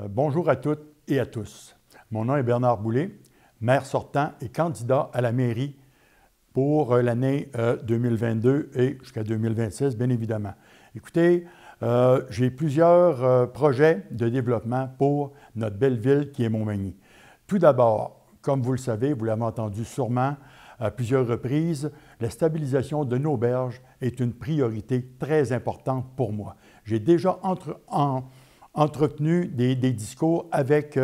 Bonjour à toutes et à tous. Mon nom est Bernard Boulay, maire sortant et candidat à la mairie pour l'année 2022 et jusqu'à 2026, bien évidemment. Écoutez, j'ai plusieurs projets de développement pour notre belle ville qui est Montmagny. Tout d'abord, comme vous le savez, vous l'avez entendu sûrement à plusieurs reprises, la stabilisation de nos berges est une priorité très importante pour moi. J'ai déjà entretenu des discours avec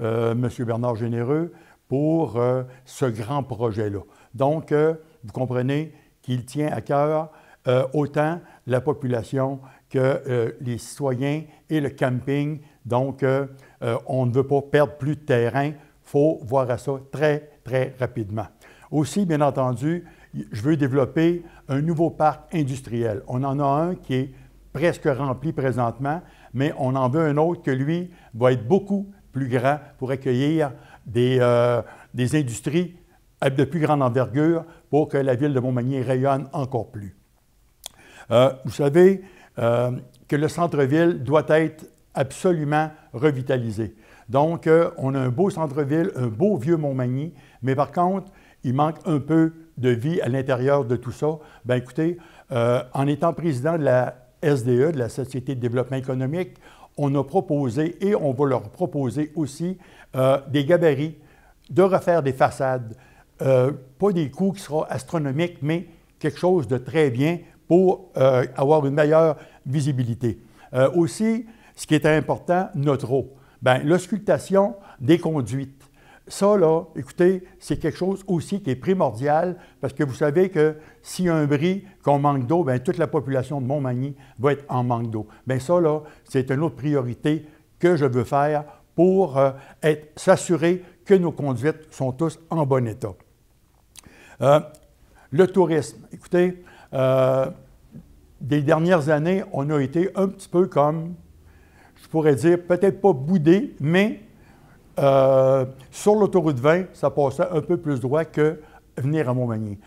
M. Bernard Généreux pour ce grand projet-là. Donc, vous comprenez qu'il tient à cœur autant la population que les citoyens et le camping. Donc, on ne veut pas perdre plus de terrain. Il faut voir à ça très, très rapidement. Aussi, bien entendu, je veux développer un nouveau parc industriel. On en a un qui est presque rempli présentement, mais on en veut un autre que lui va être beaucoup plus grand pour accueillir des industries de plus grande envergure pour que la ville de Montmagny rayonne encore plus. Vous savez que le centre-ville doit être absolument revitalisé. Donc, on a un beau centre-ville, un beau vieux Montmagny, mais par contre, il manque un peu de vie à l'intérieur de tout ça. Bien, écoutez, en étant président de la SDE, de la Société de développement économique, on a proposé et on va leur proposer aussi des gabarits, de refaire des façades. Pas des coûts qui seront astronomiques, mais quelque chose de très bien pour avoir une meilleure visibilité. Aussi, ce qui est important, notre eau. Bien, l'auscultation des conduites. Ça, là, écoutez, c'est quelque chose aussi qui est primordial parce que vous savez que s'il y a un bris, qu'on manque d'eau, bien, toute la population de Montmagny va être en manque d'eau. Bien, ça, là, c'est une autre priorité que je veux faire pour s'assurer que nos conduites sont tous en bon état. Le tourisme. Écoutez, des dernières années, on a été un petit peu comme, je pourrais dire, peut-être pas boudé, mais sur l'autoroute 20, ça passait un peu plus droit que venir à Montmagny.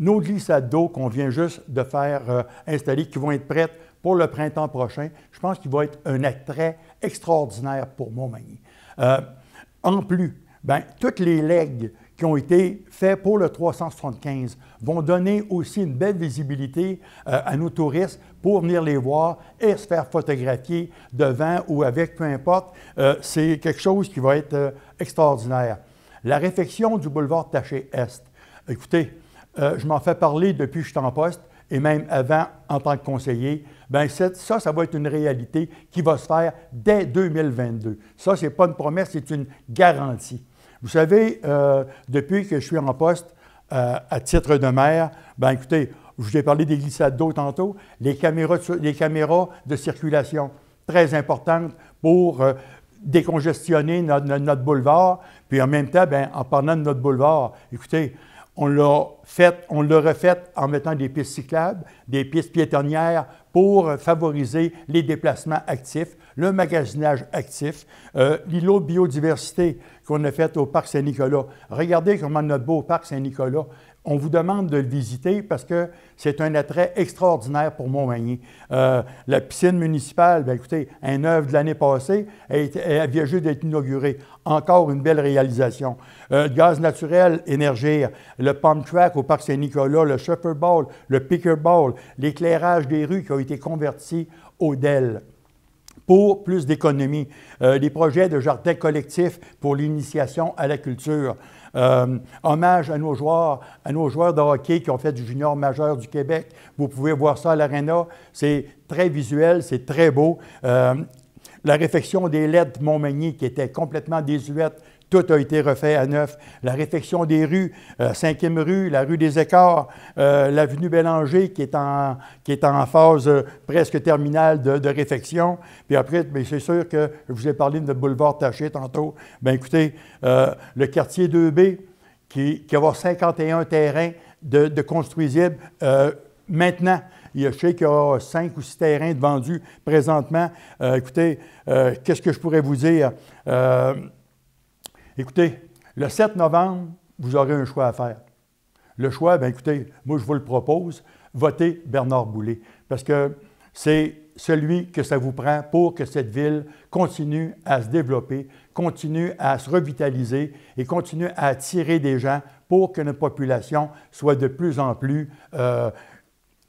Nos glissades d'eau qu'on vient juste de faire installer, qui vont être prêtes pour le printemps prochain, je pense qu'il va être un attrait extraordinaire pour Montmagny. En plus, bien, toutes les legs qui ont été faits pour le 375 vont donner aussi une belle visibilité à nos touristes pour venir les voir et se faire photographier devant ou avec, peu importe. C'est quelque chose qui va être extraordinaire. La réfection du boulevard Taché-Est. Écoutez, je m'en fais parler depuis que je suis en poste et même avant en tant que conseiller. Bien, ça va être une réalité qui va se faire dès 2022. Ça, ce n'est pas une promesse, c'est une garantie. Vous savez, depuis que je suis en poste à titre de maire, bien écoutez, je vous ai parlé des glissades d'eau tantôt, les caméras de circulation, très importantes pour décongestionner notre boulevard. Puis en même temps, bien, en parlant de notre boulevard, écoutez, on l'a refait en mettant des pistes cyclables, des pistes piétonnières pour favoriser les déplacements actifs, le magasinage actif, l'îlot de biodiversité qu'on a fait au Parc Saint-Nicolas. Regardez comment notre beau Parc Saint-Nicolas, on vous demande de le visiter parce que c'est un attrait extraordinaire pour Montmagny. La piscine municipale, bien écoutez, un œuvre de l'année passée, elle vient juste d'être inaugurée. Encore une belle réalisation. Le gaz naturel, Énergir, le pump track au Parc Saint-Nicolas, le shuffle ball, le picker ball, l'éclairage des rues qui ont été convertis au DEL. Pour plus d'économie, des projets de jardins collectifs pour l'initiation à la culture. Hommage à nos joueurs de hockey qui ont fait du junior majeur du Québec. Vous pouvez voir ça à l'Arena. C'est très visuel, c'est très beau. La réfection des LED de Montmagny qui était complètement désuète, tout a été refait à neuf. La réfection des rues, 5e rue, la rue des Écarts, l'avenue Bélanger qui est en phase presque terminale de réfection. Puis après, c'est sûr que je vous ai parlé de notre boulevard Taché tantôt. Bien écoutez, le quartier 2B qui va avoir 51 terrains de construisibles maintenant. Je sais qu'il y a 5 ou 6 terrains de vendus présentement. Écoutez, qu'est-ce que je pourrais vous dire? Écoutez, le 7 novembre, vous aurez un choix à faire. Le choix, bien écoutez, moi je vous le propose, votez Bernard Boulay. Parce que c'est celui que ça vous prend pour que cette ville continue à se développer, continue à se revitaliser et continue à attirer des gens pour que notre population soit de plus en plus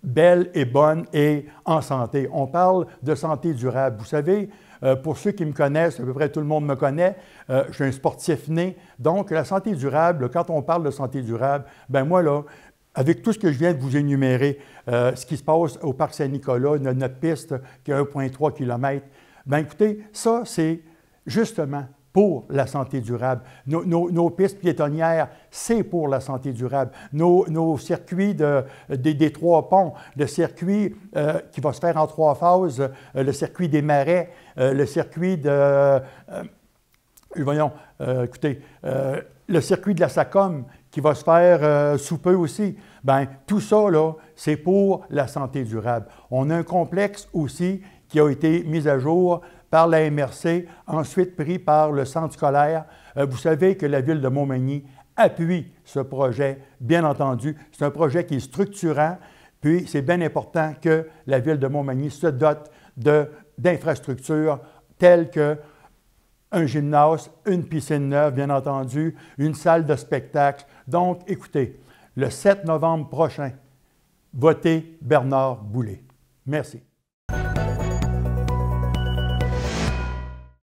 belle et bonne et en santé. On parle de santé durable. Vous savez, pour ceux qui me connaissent, à peu près tout le monde me connaît, je suis un sportif né. Donc, la santé durable, quand on parle de santé durable, ben moi, là, avec tout ce que je viens de vous énumérer, ce qui se passe au Parc Saint-Nicolas, notre piste qui a 1,3 km, bien écoutez, ça, c'est justement pour la santé durable. Nos pistes piétonnières, c'est pour la santé durable. Nos circuits des 3 ponts, le circuit qui va se faire en 3 phases, le circuit des marais, le circuit de... écoutez, le circuit de la SACOM qui va se faire sous peu aussi. Bien, tout ça, là, c'est pour la santé durable. On a un complexe aussi qui a été mis à jour par la MRC, ensuite pris par le centre scolaire. Vous savez que la Ville de Montmagny appuie ce projet, bien entendu. C'est un projet qui est structurant, puis c'est bien important que la Ville de Montmagny se dote d'infrastructures telles que un gymnase, une piscine neuve, bien entendu, une salle de spectacle. Donc, écoutez, le 7 novembre prochain, votez Bernard Boulay. Merci.